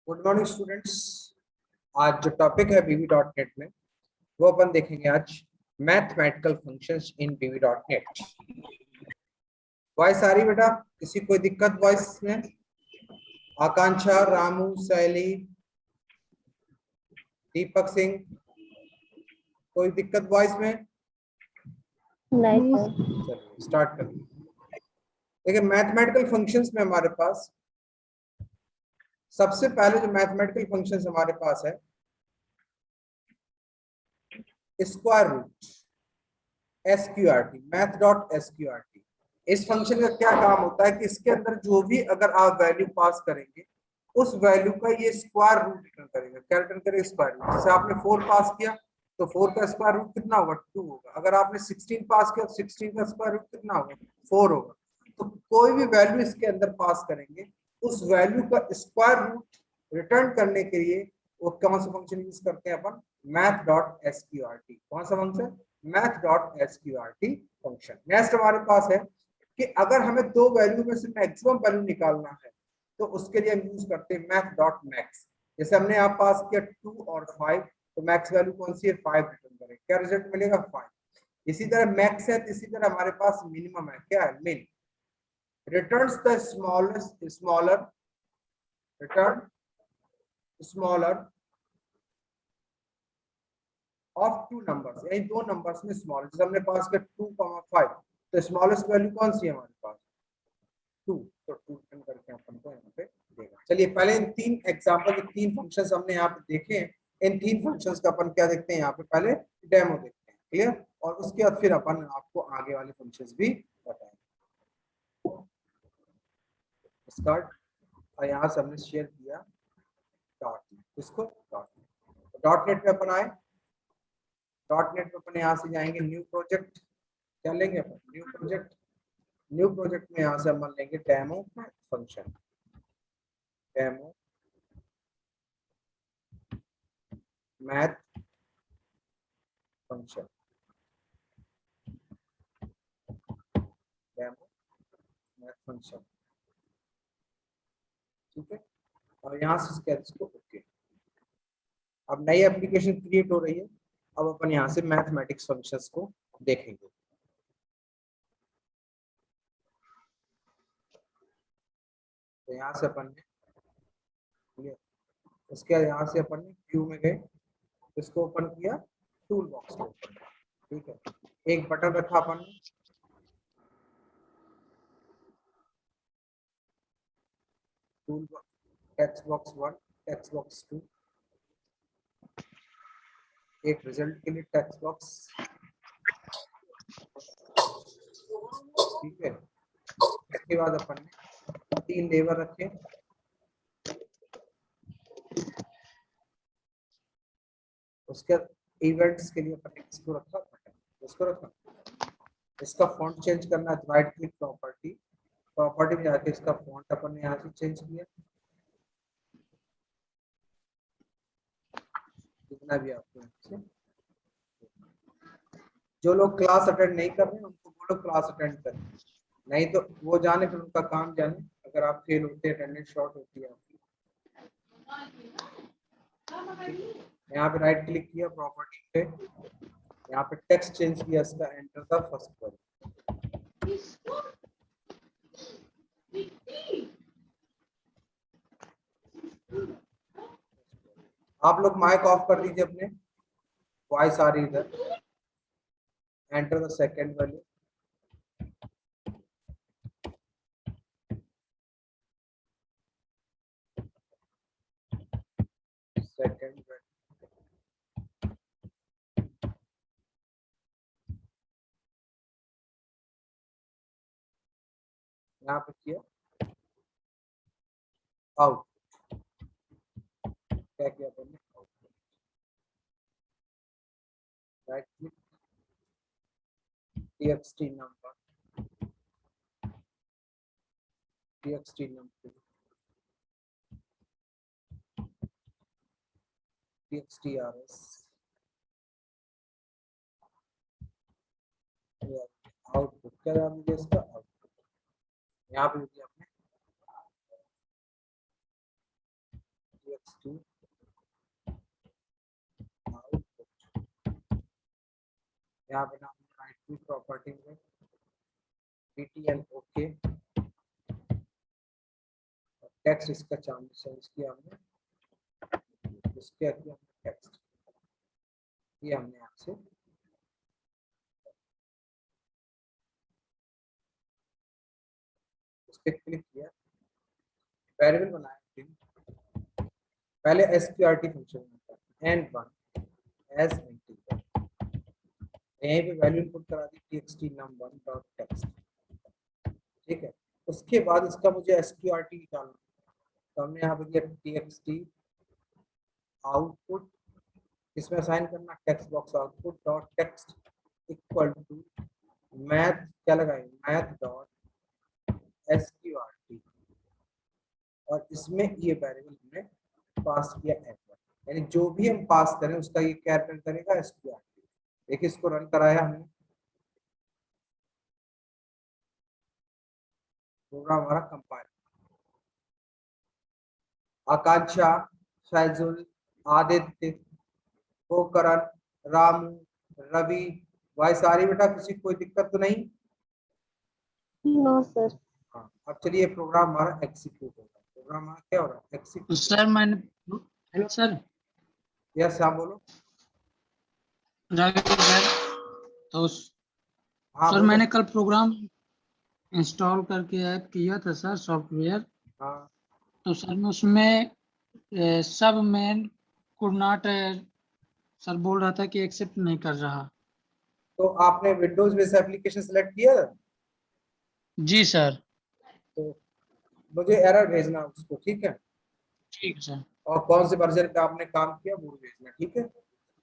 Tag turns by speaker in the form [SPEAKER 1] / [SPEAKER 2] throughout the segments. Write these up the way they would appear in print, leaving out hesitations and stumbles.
[SPEAKER 1] Good morning students. आज जो topic है bb.net में वो अपन देखेंगे आज mathematical functions in bb.net। Voice आ रही बेटा? किसी कोई दिक्कत वॉइस में? आकांक्षा, रामू, शैली, दीपक सिंह, कोई दिक्कत वॉइस में?
[SPEAKER 2] नहीं
[SPEAKER 1] चलिए स्टार्ट करें। देखिए मैथमेटिकल फंक्शंस में हमारे पास सबसे पहले जो मैथमेटिकल फंक्शंस हमारे पास है square root SQRT, math dot SQRT। इस फंक्शन का क्या काम होता है कि इसके अंदर जो भी अगर आप वैल्यू पास करेंगे उस वैल्यू का ये स्क्वायर रूट रिटर्न करेगा। क्या रिटर्न करेगा? Square root. जैसे आपने 4 पास किया तो 4 का स्क्वायर रूट कितना होगा? 2 होगा। अगर आपने 16 पास किया तो 16 का स्क्वायर रूट कितना होगा? 4 होगा। तो कोई भी वैल्यू इसके अंदर पास करेंगे उस वैल्यू का स्क्वायर रूट रिटर्न करने के लिए वो कौन सा फंक्शन यूज करते हैं अपन? Math dot SQRT। कौन सा function? Math dot SQRT function. Next हमारे पास है कि अगर हमें दो वैल्यू में से मैक्सिमम वैल्यू निकालना है तो उसके लिए हम यूज करते हैं मैथ डॉट मैक्स। जैसे हमने यहाँ पास किया 2 और 5, तो मैक्स वैल्यू कौन सी है? 5 रिटर्न करें। क्या रिजल्ट मिलेगा? 5। इसी तरह मैक्स है, इसी तरह हमारे पास मिनिमम है। क्या है? मिन। Returns the smallest smaller return smaller of two numbers, यानी दो नंबर्स में स्मॉल। जैसे हमने पास किया 2,5, तो स्मॉलेस्ट वैल्यू कौन सी है हमारे पास? 2। तो 2 रिटर्न करके अपन को यहाँ पे देगा। चलिए पहले इन तीन एग्जांपल, तीन फंक्शंस हमने यहाँ पे देखे हैं। इन तीन फंक्शंस का अपन क्या देखते हैं यहाँ पे? पहले डेमो देखते हैं। क्लियर? और उसके बाद फिर अपन आपको आगे वाले फंक्शंस भी बताएंगे। स्टार्ट। और यहाँ से हमने शेयर किया डॉट नेट। इसको डॉट नेट पे अपन आए। डॉट नेट पे अपन यहाँ से जाएंगे न्यू प्रोजेक्ट। क्या लेंगे अपन? New project. न्यू प्रोजेक्ट में यहाँ से हम लेंगे demo function. Demo math function. Demo math function. ठीक है। और यहाँ से इसको ओके। अब नई एप्लीकेशन क्रिएट हो रही है। अब अपन यहाँ से मैथमेटिक्स फंक्शंस को देखेंगे। तो यहाँ से अपन ने उसके बाद यहाँ से अपन ने व्यू में गए, इसको ओपन किया, टूल बॉक्स को ओपन। ठीक है। एक बटन रखा अपन ने, tool text box 1, text box 2, एक रिजल्ट के लिए टेक्स्ट बॉक्स। ठीक है। इसके बाद अपन ने 3 लेवर रखे। उसके इवेंट्स के लिए अपन ने इसको रखा, बटन इसको रखा। इसका फॉन्ट चेंज करना है तो राइट क्लिक प्रॉपर्टी में जाके इसका फॉन्ट अपन ने यहाँ से चेंज किया। जितना भी आपको जो लोग क्लास अटेंड नहीं कर रहे हैं उनको बोलो क्लास अटेंड करें, नहीं तो वो जाने फिर उनका काम जाने। अगर आप फेल होते हैं, अटेंडेंस शॉर्ट होती है आपकी। यहाँ पे राइट क्लिक किया प्रॉपर्टी पे, यहाँ पे टेक्स्ट चेंज किया इसका, एंटर द फर्स्ट वर्ड। आप लोग माइक ऑफ कर दीजिए अपने, वॉइस आ रही इधर। Enter the second value. Second value यहाँ पे किया, आउट। क्या किया आपने? Right click, txt number, txt number, txtrs, output. क्या नाम दिया इसका? आउटपुट। यहाँ पे दिया आपने txt output, यहाँ पे नाम राइट टू प्रॉपर्टी में btn ओके, टेक्स्ट इसका चेंज किया हमने, इसके आगे हमने टेक्स्ट ये हमने आपसे उस पर क्लिक किया, वेरिएबल बनाया, पहले एसक्यूआरटी फंक्शन होता है n1 एज इंटीजर, यहीं पे वैल्यू इनपुट करा दी txt num1 डॉट टेक्स्ट, ठीक है। उसके बाद इसका मुझे एसक्यूआरटी निकालना, तो हमने यहाँ पे दिया txt आउटपुट, इसमें असाइन करना text box output dot text equal to math, क्या लगाएंगे मैथ डॉट एसक्यूआरटी, और इसमें ये वेरिएबल हमने पास किया n1, यानी जो भी हम पास करें उसका ये क्या रिटर्न करेगा एसक्यूआरटी। देखिए इसको रन कराया हमने, प्रोग्राम हमारा कंपाइल, आकांक्षा, फैजुल, आदित्य, कोकरण, रामू, रवि, भाई सारी बेटा किसी कोई दिक्कत तो नहीं?
[SPEAKER 2] No sir.
[SPEAKER 1] हाँ, अब चलिए प्रोग्राम हमारा एग्जीक्यूट होगा, प्रोग्राम हमारा क्या हो रहा है एग्जीक्यूट।
[SPEAKER 3] सर मैंने, हेलो सर,
[SPEAKER 1] यस हाँ बोलो।
[SPEAKER 3] सर तो
[SPEAKER 1] हाँ
[SPEAKER 3] सर
[SPEAKER 1] बोलो।
[SPEAKER 3] मैंने कल प्रोग्राम इंस्टॉल करके ऐड किया था सर सॉफ्टवेयर,
[SPEAKER 1] हाँ
[SPEAKER 3] तो सर मैं उसमें सब मेन कुड नॉट सर बोल रहा था कि एक्सेप्ट नहीं कर रहा।
[SPEAKER 1] तो आपने विंडोज बेस्ड एप्लीकेशन सेलेक्ट किया था?
[SPEAKER 3] जी सर।
[SPEAKER 1] तो मुझे एरर भेजना उसको, ठीक है,
[SPEAKER 3] ठीक है सर।
[SPEAKER 1] और कौन से वर्जन पे आपने काम किया वो भेजना, ठीक है।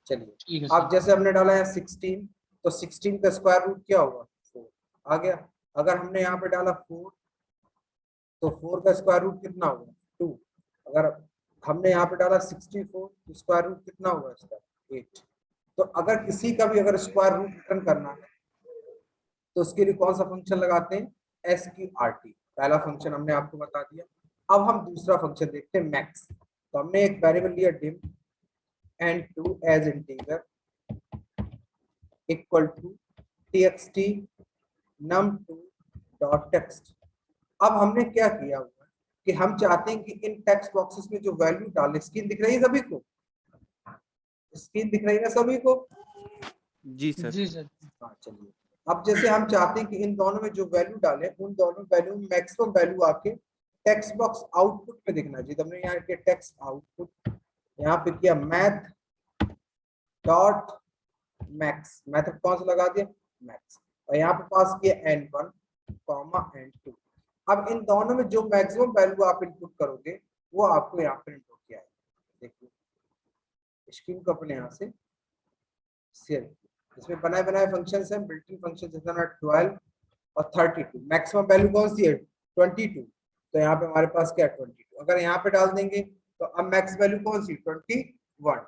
[SPEAKER 1] चलिए
[SPEAKER 3] ठीक है
[SPEAKER 1] अब
[SPEAKER 3] सर।
[SPEAKER 1] जैसे हमने डाला है 16, तो 16 का स्क्वायर रूट क्या होगा 4 आ गया। अगर हमने यहाँ पे डाला 4, तो 4 का स्क्वायर रूट कितना होगा 2। अगर हमने यहाँ पे डाला 64, तो स्क्वायर रूट कितना होगा इसका 8। तो अगर किसी का भी अगर स्क्वायर रूट रिटर्न करना है तो उसके लिए कौन सा फंक्शन लगाते हैं SQRT, पहला फंक्शन हमने आपको बता दिया। अब हम दूसरा फंक्शन देखते हैं मैक्स, तो हमने एक वेरिएबल लिया dim n2 as integer equal to txt num2 dot text. अब हमने क्या किया हुआ है कि हम चाहते हैं कि इन टेक्स्ट बॉक्सेस में जो वैल्यू डाले, स्क्रीन दिख रही है सभी को, स्क्रीन दिख रही है ना सभी को?
[SPEAKER 4] जी सर।
[SPEAKER 3] जी सर।
[SPEAKER 1] हाँ चलिए, अब जैसे हम चाहते हैं कि इन दोनों में जो वैल्यू डाले उन दोनों वैल्यू में मैक्सिमम वैल्यू आके टेक्स्ट बॉक्स आउटपुट में दिखना चाहिए। तो हमने यहाँ किया टेक्स्ट आउटपुट, यहाँ पे किया मैथ डॉट मैक्स, मैथड कौन सा लगा दिया मैक्स, और यहाँ पे पास किया n1 n2। अब इन दोनों में जो मैक्सिमम वैल्यू आप इनपुट करोगे वो आपको यहाँ पे इनपुट किया है। देखिए स्क्रीन को अपने यहाँ से शेयर, इसमें बनाए बनाए फंक्शन है, बिल्ट इन फंक्शन जैसा ना 12 और 32, मैक्सिमम वैल्यू कौन सी है 22, तो यहाँ पे हमारे पास क्या है 22। अगर यहाँ पे डाल देंगे तो अब मैक्स वैल्यू कौन सी 21,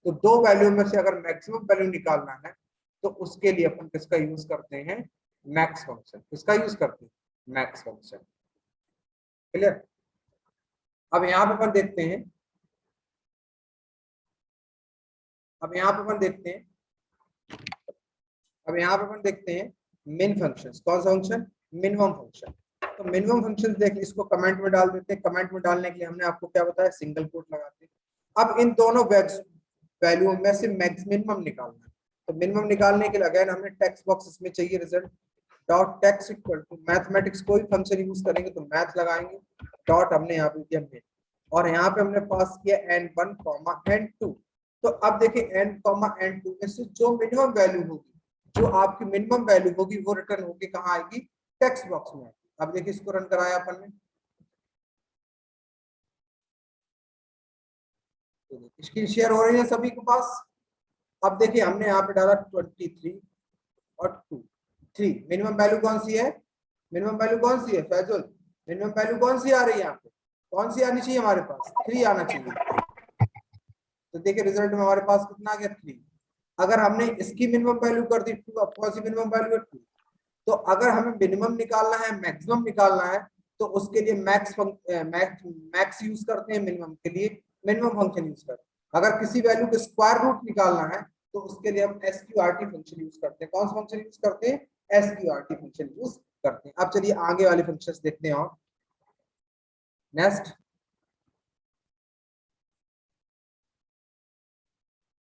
[SPEAKER 1] तो दो वैल्यू में से अगर मैक्सिमम वैल्यू निकालना है तो उसके लिए अपन किसका यूज करते हैं मैक्स फंक्शन, किसका यूज करते हैं मैक्स फंक्शन, क्लियर। अब यहाँ पे अपन देखते हैं, अब यहाँ पे अपन देखते हैं, अब यहाँ पे अपन देखते हैं मिन फंक्शन, कौन सा फंक्शन मिनिमम फंक्शन। तो मिनिमम फंक्शन देख, इसको कमेंट में डाल देते हैं, कमेंट में डालने के लिए हमने आपको क्या बताया सिंगल कोट लगाते हैं। अब इन दोनों वैल्यू में से मिनिमम निकालना है, तो मिनिमम निकालने के लिए अगेन हमने टेक्स्ट बॉक्स इसमें चाहिए result dot text equal to mathematics, कोई फंक्शन यूज करेंगे तो मैथ लगाएंगे, डॉट हमने यहाँ पे दिया मिन, और यहाँ पे हमने पास किया n1 n2। तो अब देखिए n n2 में से जो मिनिमम वैल्यू होगी, जो आपकी मिनिमम वैल्यू होगी वो रिटर्न होगी कहाँ आएगी टेक्स्ट बॉक्स में। अब देखिए इसको रन कराया अपन ने, स्क्रीन शेयर हो रही है सभी के पास। अब देखिए हमने यहाँ पे डाला 23 और 2 3, मिनिमम वैल्यू कौन सी है, मिनिमम वैल्यू कौन सी है फैजुल, मिनिमम वैल्यू कौन सी आ रही है यहाँ पे, कौन सी आनी चाहिए हमारे पास 3 आना चाहिए। तो देखिए रिजल्ट में हमारे पास कितना आ गया 3। अगर हमने इसकी मिनिमम वैल्यू कर दी 2, अब कौन सी मिनिमम वैल्यू है 2। तो अगर हमें मिनिमम निकालना है मैक्सिमम निकालना है तो उसके लिए मैक्स यूज करते हैं, मिनिमम के लिए मिनिमम फंक्शन यूज करते हैं। अगर किसी वैल्यू का स्क्वायर रूट निकालना है तो उसके लिए हम एसक्यूआरटी फंक्शन यूज करते हैं। कौन सा फंक्शन यूज करते हैं? एसक्यूआरटी फंक्शन यूज करते हैं। अब चलिए आगे वाले फंक्शंस देखते हैं। और नेक्स्ट,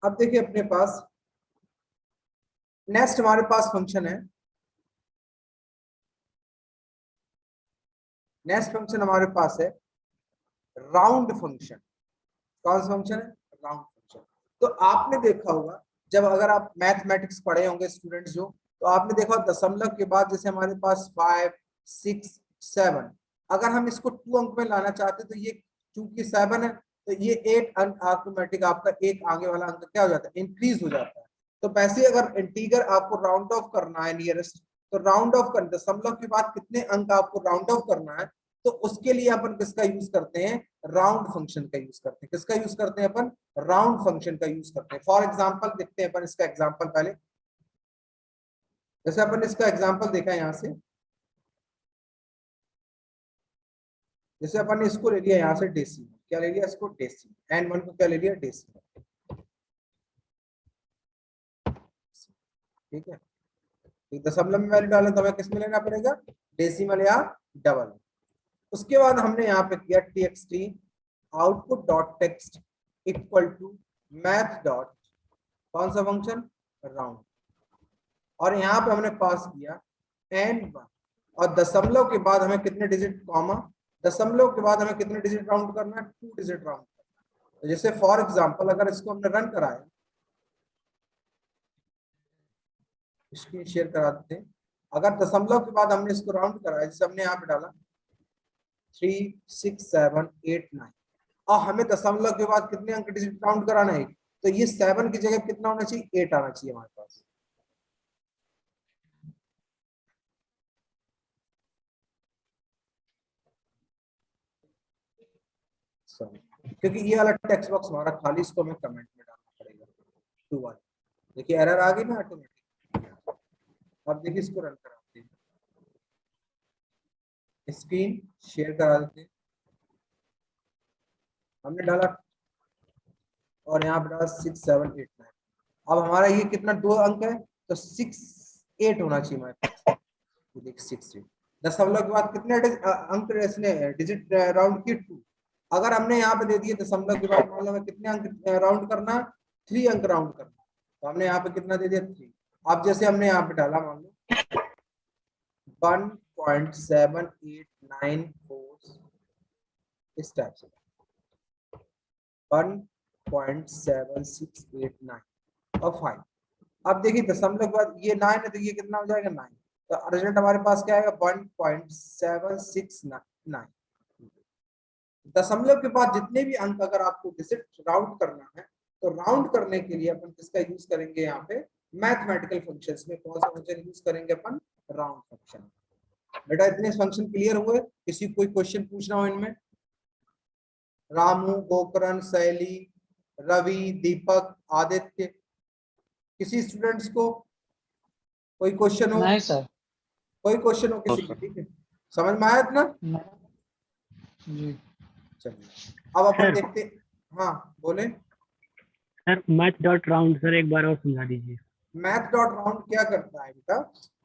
[SPEAKER 1] अब देखिए अपने पास नेक्स्ट हमारे पास फंक्शन है, नेक्स्ट फंक्शन हमारे पास है राउंड फंक्शन। कौन सा फंक्शन है? Round function. तो आपने देखा होगा जब अगर आप मैथमेटिक्स पढ़े होंगे स्टूडेंट्स जो, तो आपने देखा दशमलव के बाद जैसे हमारे पास 5, 6, 7, अगर हम इसको 2 अंक में लाना चाहते तो ये चूंकि 7 है तो ये 8 अंक ऑटोमेटिक आपका एक आगे वाला अंक क्या हो जाता है? इंक्रीज हो जाता है। तो वैसे अगर इंटीगर आपको राउंड ऑफ करना है नियरेस्ट, तो राउंड ऑफ कर दशमलव के बाद कितने अंक आपको राउंड ऑफ करना है, तो उसके लिए अपन किसका यूज करते हैं? राउंड फंक्शन का यूज करते हैं। किसका यूज करते हैं अपन? राउंड फंक्शन का यूज करते हैं। फॉर एग्जांपल देखते हैं अपन इसका एग्जांपल पहले। जैसे अपन इसका एग्जांपल देखा यहां से, जैसे अपन ने इसको ले लिया यहां से डेसिमल, क्या ले लिया इसको? डेसिमल। एन 1 को क्या ले लिया? डेसिमल। ठीक है, दशमलव में वैल्यू डालें तो हमें किस में लेना पड़ेगा? डेसिमल या डबल। उसके बाद हमने यहाँ पे किया txt output dot text equal to math dot कौन सा फंक्शन? राउंड। और यहाँ पे हमने पास किया n1 और दशमलव के बाद हमें कितने डिजिट कॉमा, दशमलव के बाद हमें कितने डिजिट राउंड करना है? 2 डिजिट राउंड करना। तो जैसे फॉर एग्जांपल अगर इसको हमने रन कराया, स्क्रीन शेयर करा देते हैं। अगर दशमलव के बाद हमने इसको राउंड कराया, जैसे हमने यहाँ पे डाला 3, 6, 7, 8, 9, और हमें दशमलव के बाद कितने अंक डिजिट राउंड कराना है? तो ये 7 की जगह कितना होना चाहिए? 8 आना चाहिए हमारे पास। क्योंकि ये वाला टेक्स्ट बॉक्स हमारा खाली, इसको हमें कमेंट में डालना पड़ेगा 2 वाला। देखिए एरर आ गई ना ऑटोमेटिक। अब देखिए इसको रन कराते हैं, स्क्रीन शेयर करा देते हैं। हमने डाला और यहाँ पे डाला 6, 7, 8, 9। अब हमारा ये कितना 2 अंक है, तो 6, 8 होना चाहिए हमारे पास। देख 6, 8 दशमलव के बाद कितने अंक इसने डिजिट राउंड की? 2। अगर हमने यहाँ पे दे दिए दशमलव के बाद मान लो हमें कितने अंक राउंड करना? 3 अंक राउंड करना। तो हमने यहाँ पे कितना दे दिया? 3। अब जैसे हमने यहाँ पे डाला मान लो 1.7894 इस टाइप से 1.7689 और 5। अब देखिए दशमलव के बाद ये 9 है तो ये कितना हो जाएगा? 9। तो रिजल्ट हमारे पास क्या आएगा? 1.769। दशमलव के बाद जितने भी अंक अगर आपको डिजिट राउंड करना है, तो राउंड करने के लिए अपन किसका यूज करेंगे? यहाँ पे मैथमेटिकल फंक्शंस में कौन सा फंक्शन यूज करेंगे अपन? Round function. बेटा इतने फंक्शन क्लियर हुए? किसी कोई क्वेश्चन पूछना हो इनमें? रामू, गोकरण, शैली, रवि, दीपक, आदित्य, किसी स्टूडेंट्स को कोई क्वेश्चन हो?
[SPEAKER 3] नहीं सर।
[SPEAKER 1] कोई क्वेश्चन हो किसी को? ठीक है, समझ में आया इतना?
[SPEAKER 3] जी
[SPEAKER 1] चलिए अब अपन देखते। हाँ बोले
[SPEAKER 5] sir. Math dot round sir एक बार और समझा दीजिए।
[SPEAKER 1] मैथ डॉट राउंड क्या करता है बेटा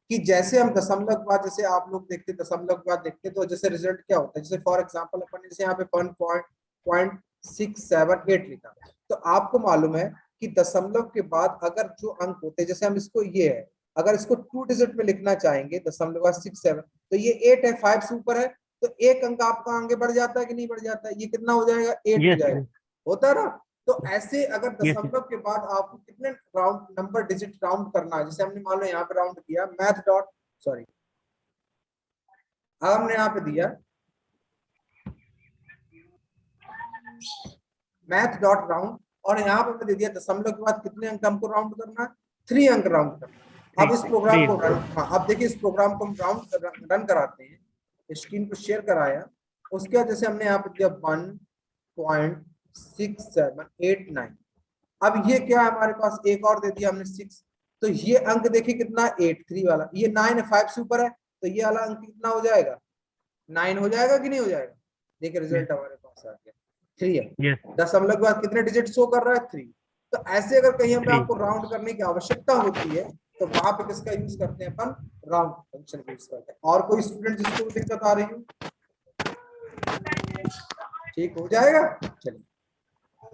[SPEAKER 1] कि जैसे हम दशमलव के बाद, जैसे आप लोग देखते दशमलव के बाद देखते तो जैसे रिजल्ट क्या होता है, जैसे फॉर एग्जांपल अपन जैसे यहाँ पे 1.678 लिखा, तो आपको मालूम है कि दशमलव के बाद अगर जो अंक होते हैं, जैसे हम इसको ये है, अगर इसको 2 डिजिट में लिखना चाहेंगे दशमलव के बाद 6, 7, तो ये 8 है, 5 से ऊपर है, तो एक अंक आपका आगे बढ़ जाता है कि नहीं बढ़ जाता है? ये कितना हो जाएगा? 8 हो जाएगा, होता है ना? तो ऐसे अगर दशमलव के बाद आपको कितने राउंड नंबर डिजिट राउंड करना है, जैसे हमने मान लो यहाँ पे राउंड किया मैथ डॉट सॉरी, अब हमने यहाँ पे दिया मैथ डॉट राउंड, और यहाँ पे दे दिया दशमलव के बाद कितने अंक हमको राउंड करना है? 3 अंक राउंड करना है। अब इस प्रोग्राम को रन, हाँ अब देखिए इस प्रोग्राम को हम रन कराते हैं, स्क्रीन को शेयर कराया। उसके बाद जैसे हमने यहाँ पे दिया 1.6789। अब ये क्या है हमारे पास? एक और दे दिया हमने 6, तो ये अंक देखिए कितना? 8, 3 वाला, ये 9 है, 5 से ऊपर है, तो ये वाला अंक कितना हो जाएगा? 9 हो जाएगा कि नहीं हो जाएगा? देखिए रिजल्ट हमारे पास आ गया 3 है।
[SPEAKER 5] यस
[SPEAKER 1] दशमलव के बाद कितने डिजिट शो कर रहा है? 3। तो ऐसे अगर कहीं हमें
[SPEAKER 5] 3
[SPEAKER 1] आपको राउंड करने की आवश्यकता होती है तो वहां पे किसका यूज करते हैं अपन? राउंड फंक्शन का यूज करते हैं। और कोई स्टूडेंट जिसको भी दिक्कत आ रही हो? ठीक हो जाएगा। चलिए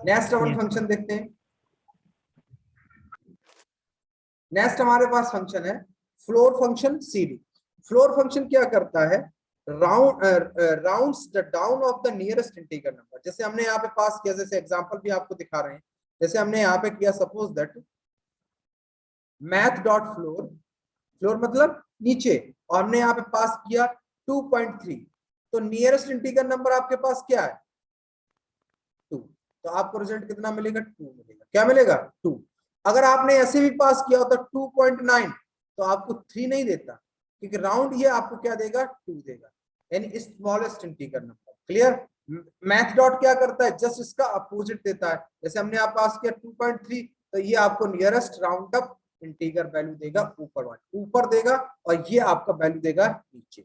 [SPEAKER 1] नेक्स्ट अपन
[SPEAKER 5] Yes.
[SPEAKER 1] फंक्शन देखते हैं। नेक्स्ट हमारे पास फंक्शन है floor function CD. Floor function क्या करता है? Rounds the down of the nearest integer number. जैसे हमने यहाँ पे पास किया, जैसे एग्जांपल भी आपको दिखा रहे हैं, जैसे हमने यहाँ पे किया suppose that math dot floor, floor मतलब नीचे, और हमने यहाँ पे पास किया 2.3, तो नियरेस्ट इंटीजर नंबर आपके पास क्या है? 2। तो आपको रिजल्ट कितना मिलेगा? 2 मिलेगा। क्या मिलेगा? 2। अगर आपने ऐसे भी पास किया होता 2.9 तो आपको 3 नहीं देता, क्योंकि राउंड ये आपको क्या देगा? 2 देगा, यानी smallest integer number. Clear? Math dot क्या करता है? जस्ट इसका अपोजिट देता है। जैसे हमने आप पास किया 2.3 तो ये आपको nearest round up integer value देगा, ऊपर वाली ऊपर देगा, और ये आपका वैल्यू देगा नीचे।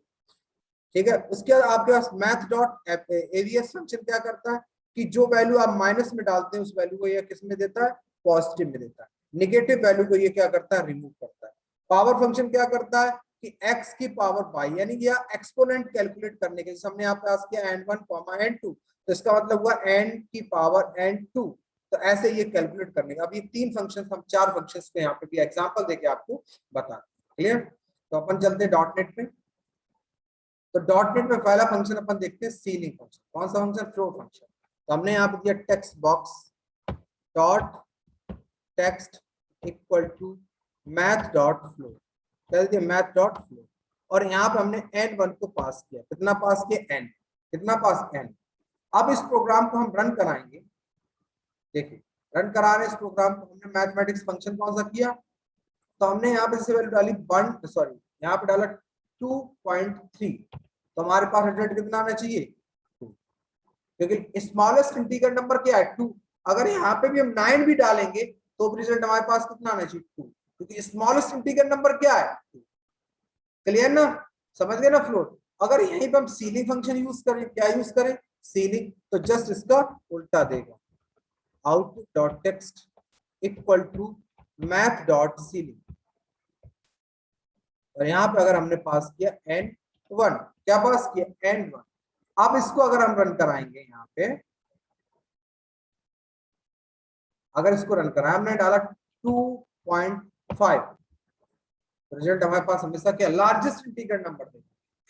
[SPEAKER 1] ठीक है? उसके बाद आपके पास मैथ डॉट एवीएस फंक्शन क्या करता है कि जो वैल्यू आप माइनस में डालते हैं उस वैल्यू को ये किस में देता है? पॉजिटिव में देता है। नेगेटिव वैल्यू को ये क्या करता है? रिमूव करता है। पावर फंक्शन क्या करता है कि x की पावर बाई, यानी कि एक्सपोनेंट कैलकुलेट करने के, जैसे हमने यहाँ पास किया n1 n2, तो इसका मतलब हुआ n की पावर n2, तो ऐसे ये कैलकुलेट करने का। अब ये 3 फंक्शन, हम 4 फंक्शन पे यहाँ पे भी एग्जाम्पल देके आपको बता। क्लियर? तो अपन चलते हैं डॉट नेट पे। तो डॉट नेट में पहला फंक्शन अपन देखते हैं सीलिंग फंक्शन। कौन सा फंक्शन? Flow function. तो हमने यहाँ पे दिया text box dot text equal to math dot floor, कह दिया मैथ डॉट फ्लो, और यहाँ पे हमने n1 को पास किया। कितना पास किया? n। कितना पास? n। अब इस प्रोग्राम को हम रन कराएंगे। देखिए रन करा रहे इस प्रोग्राम को, हमने मैथमेटिक्स फंक्शन कौन सा किया? तो हमने यहाँ पे जैसे वैल्यू डाली 1, सॉरी यहाँ पे डाला 2.3, तो हमारे पास रिजल्ट कितना आना चाहिए? 2, क्योंकि स्मॉलेस्ट इंटीजर नंबर क्या है? 2। अगर यहाँ पे भी हम 9 भी डालेंगे तो रिजल्ट हमारे पास कितना आना चाहिए? 2, क्योंकि स्मॉलेस्ट इंटीजर नंबर क्या है? 2। क्लियर ना? समझ गए ना फ्लोर? अगर यहीं पे हम सीलिंग फंक्शन यूज करें, क्या यूज करें? सीलिंग, तो जस्ट इसका उल्टा देगा, out dot text equal to math dot ceiling, और यहाँ पे अगर हमने पास किया n1, क्या पास किया? n1। अब इसको अगर हम रन कराएंगे यहाँ पे, अगर इसको रन कराएं, हमने डाला 2.5, रिजल्ट हमारे पास हमेशा क्या? लार्जेस्ट इंटीजर नंबर देगा।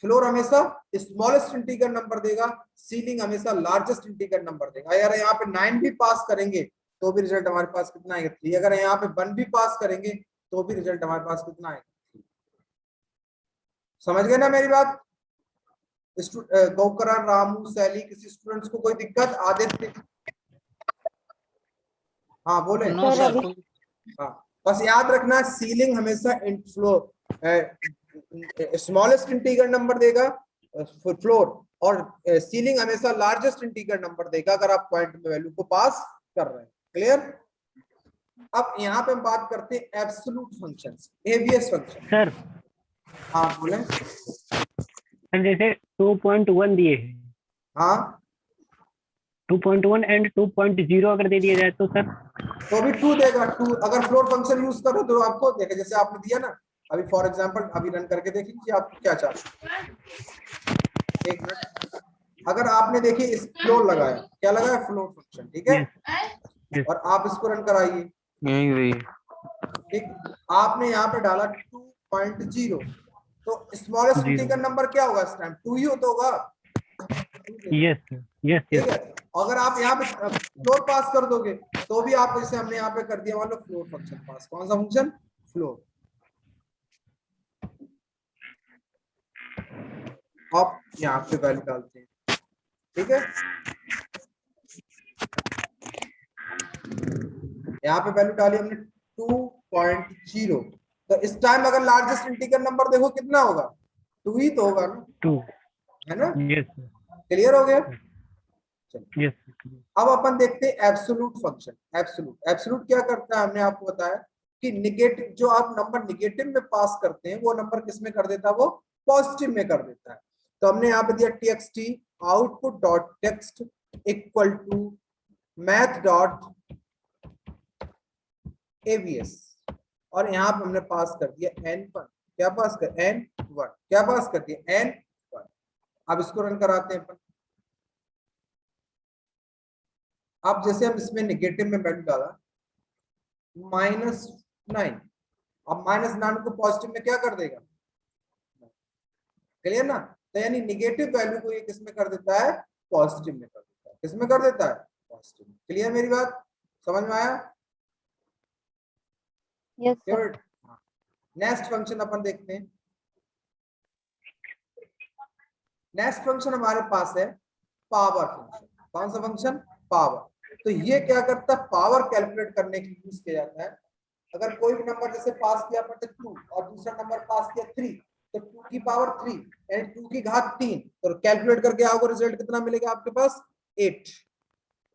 [SPEAKER 1] फ्लोर हमेशा स्मॉलेस्ट इंटीजर नंबर देगा, सीलिंग हमेशा लार्जेस्ट इंटीजर नंबर देगा। अगर यहाँ पे 9 भी पास करेंगे तो भी रिजल्ट हमारे पास कितना आएगा? 3। अगर यहाँ पे 1 भी पास करेंगे तो भी रिजल्ट हमारे पास कितना आएगा? 3। समझ गए ना मेरी बात? गौकरण, रामू, सैली, किसी स्टूडेंट्स को कोई दिक्कत? आदित्य? हाँ बोले।
[SPEAKER 3] नो
[SPEAKER 2] सर,
[SPEAKER 3] सर,
[SPEAKER 2] अभी
[SPEAKER 1] हाँ बस याद रखना सीलिंग हमेशा फ्लो स्मॉलेस्ट इंटीजर नंबर देगा फ्लोर, और सीलिंग हमेशा लार्जेस्ट इंटीजर नंबर देगा अगर आप पॉइंट में वैल्यू को पास कर रहे हैं। क्लियर? अब यहाँ पे हम बात करते हैं absolute functions, ABS function.
[SPEAKER 5] Sir.
[SPEAKER 1] हाँ बोले।
[SPEAKER 5] सर जैसे 2.1 दिए हैं,
[SPEAKER 1] हाँ
[SPEAKER 5] 2.1 एंड 2.0 अगर दे दिया जाए तो सर?
[SPEAKER 1] तो भी 2 देगा। 2 अगर फ्लोर फंक्शन यूज करो तो आपको देखा, जैसे आपने दिया ना अभी, फॉर एग्जांपल अभी रन करके देख लीजिए आपको क्या चाहते हैं। एक मिनट, अगर आपने देखिए इस फ्लोर लगाया, क्या लगाया? फ्लोर फंक्शन, ठीक है?
[SPEAKER 5] यस
[SPEAKER 1] और आप इसको रन कराइए।
[SPEAKER 4] यही वही
[SPEAKER 1] ठीक, आपने यहाँ पे डाला 2.0, तो स्मॉलेस्ट इंटीजर नंबर क्या होगा इस टाइम? 2 ही होगा।
[SPEAKER 5] यस यस
[SPEAKER 1] ठीक
[SPEAKER 5] यस
[SPEAKER 1] है? अगर आप यहाँ पे फ्लोर पास कर दोगे तो भी आप, जैसे हमने यहाँ पे कर दिया मान लो फ्लोर फंक्शन पास। कौन सा फंक्शन? फ्लोर। आप यहाँ पे वैल्यू डालते हैं, ठीक है? यहाँ पे वैल्यू डाली हमने 2.0, तो इस टाइम अगर लार्जेस्ट इंटीजर नंबर देखो कितना होगा? 2 ही तो होगा ना,
[SPEAKER 5] 2
[SPEAKER 1] है ना?
[SPEAKER 5] यस
[SPEAKER 1] क्लियर हो गया?
[SPEAKER 5] यस।
[SPEAKER 1] अब अपन देखते हैं एब्सोल्यूट फंक्शन। एब्सोल्यूट क्या करता है? हमने आपको बताया कि निगेटिव, जो आप नंबर निगेटिव में पास करते हैं वो नंबर किस में कर देता है? वो पॉजिटिव में कर देता है। तो हमने यहाँ पे दिया txt output dot text equal to math dot abs, और यहाँ पे हमने पास कर दिया n1, क्या पास कर n1, क्या पास कर दिया n1। अब इसको रन कराते हैं अपन। अब जैसे हम इसमें नेगेटिव में वैल्यू डाला -9, अब -9 को पॉजिटिव में क्या कर देगा, क्लियर ना। तो यानी नेगेटिव वैल्यू को ये किसमें कर देता है, पॉजिटिव में कर देता है, किसमें कर देता है, पॉजिटिव में। क्लियर मेरी बात, समझ में आया।
[SPEAKER 2] Yes sir.
[SPEAKER 1] नेक्स्ट फंक्शन अपन देखते हैं। नेक्स्ट फंक्शन हमारे पास है पावर फंक्शन। कौन सा फंक्शन, पावर। तो ये क्या करता है, पावर कैलकुलेट करने के लिए यूज किया जाता है। अगर कोई भी नंबर जैसे पास किया अपन 2 और दूसरा नंबर पास किया 3, तो 2 की पावर 3 यानी 2 की घात 3, तो कैलकुलेट करके आओगे रिजल्ट कितना मिलेगा आपके पास, 8।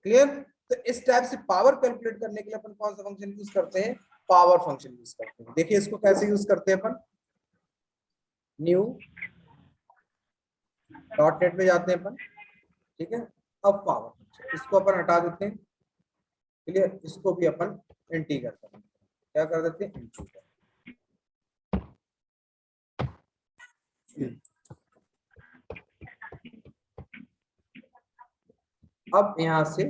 [SPEAKER 1] क्लियर। तो इस टाइप से पावर कैलकुलेट करने के लिए अपन कौन सा फंक्शन यूज करते हैं, पावर फंक्शन यूज करते हैं। देखिए इसको कैसे यूज करते हैं अपन, न्यू डॉट नेट में जाते हैं अपन, ठीक है। अब पावर फंक्शन, इसको अपन हटा देते हैं। क्लियर, इसको भी अपन इंटीग्रल करेंगे, क्या कर देते हैं, इंटीग्रल। अब यहां से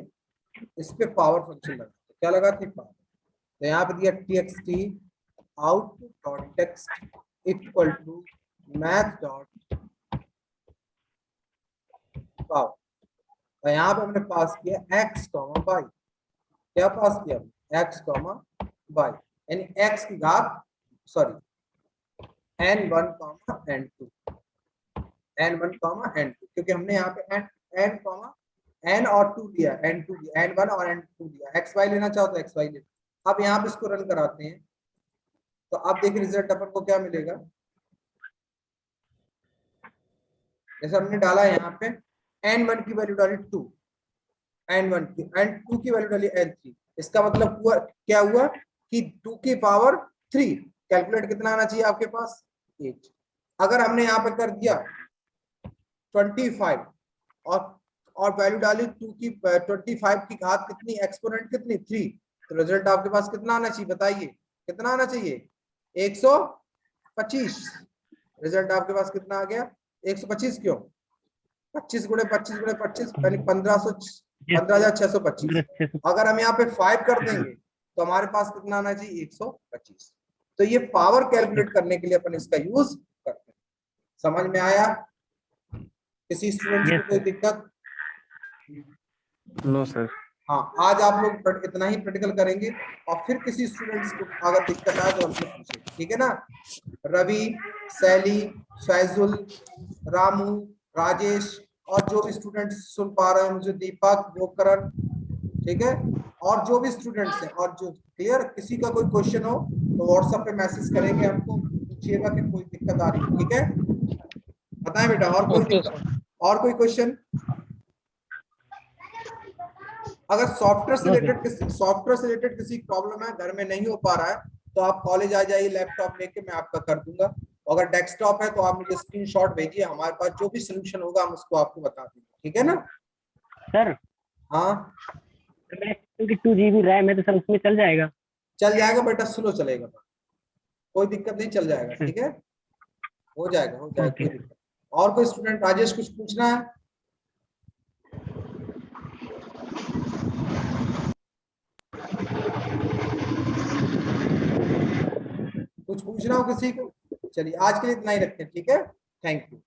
[SPEAKER 1] इस पे पावर फंक्शन लगाते हैं, क्या लगाते हैं, पावर। तो यहाँ पे दिया txt output dot text equal to math dot power, और यहाँ पे हमने पास किया x, y, क्या पास किया, x, y, यानी x की घात n1, n2, क्योंकि हमने यहाँ पे n और 2 दिया, n2 दिया, n1 और n2 दिया। xy लेना चाहो तो xy ले। अब यहाँ पे इसको रन कराते हैं, तो अब देखिए रिजल्ट अपन को क्या मिलेगा। जैसे हमने डाला यहाँ पे n1 की वैल्यू डाली 2, n1 की, n2 की वैल्यू डाली n3। इसका मतलब हुआ क्या हुआ कि 2 की पावर 3, कैलकुलेट कितना आना चाहिए आपके पास, 8। अगर हमने यहाँ पे कर दिया 25 और वैल्यू डाली 2 की 25 की घात कितनी, एक्सपोनेंट कितनी, 3, तो रिजल्ट आपके पास कितना आना चाहिए, बताइए कितना आना चाहिए, 125। रिजल्ट आपके पास कितना आ गया, 125। क्यों, 25 गुणे 25 गुणे 25 यानी 15,625। अगर हम यहाँ पे 5 कर देंगे तो हमारे पास कितना आना चाहिए, 125। तो ये पावर कैलकुलेट करने के लिए अपन इसका यूज करते हैं। समझ में आया, किसी स्टूडेंट को कोई दिक्कत,
[SPEAKER 4] नो सर।
[SPEAKER 1] हाँ, आज आप लोग इतना ही प्रैक्टिकल करेंगे, और फिर किसी स्टूडेंट्स को अगर दिक्कत आए तो हमसे पूछे, ठीक है ना। रवि, शैली, फैजुल, रामू, राजेश, और जो भी स्टूडेंट्स सुन पा रहे हैं मुझे, दीपक, गोकरण, ठीक है, और जो भी स्टूडेंट्स हैं, और जो क्लियर, किसी का कोई क्वेश्चन हो तो व्हाट्सएप पे मैसेज करेंगे, हमको पूछिएगा कि कोई दिक्कत आ रही है, ठीक है। बताएं बेटा, और कोई दिक्कत, और कोई क्वेश्चन। अगर सॉफ्टवेयर से रिलेटेड किसी प्रॉब्लम है, घर में नहीं हो पा रहा है, तो आप कॉलेज आ जाइए लैपटॉप लेके, मैं आपका कर दूंगा। अगर डेस्कटॉप है तो आप मुझे स्क्रीनशॉट भेजिए, हमारे पास जो भी सोल्यूशन होगा हम उसको आपको बता देंगे, ठीक है ना
[SPEAKER 5] सर।
[SPEAKER 1] हाँ,
[SPEAKER 5] क्योंकि 2 GB रैम है तो सर उसमें चल जाएगा,
[SPEAKER 1] चल जाएगा बेटा, स्लो चलेगा, कोई दिक्कत नहीं, चल जाएगा, ठीक है, हो जाएगा, कोई दिक्कत। और कोई स्टूडेंट, राजेश कुछ पूछना है, कुछ पूछना हो किसी को। चलिए आज के लिए इतना ही रखते हैं, ठीक है, थैंक यू।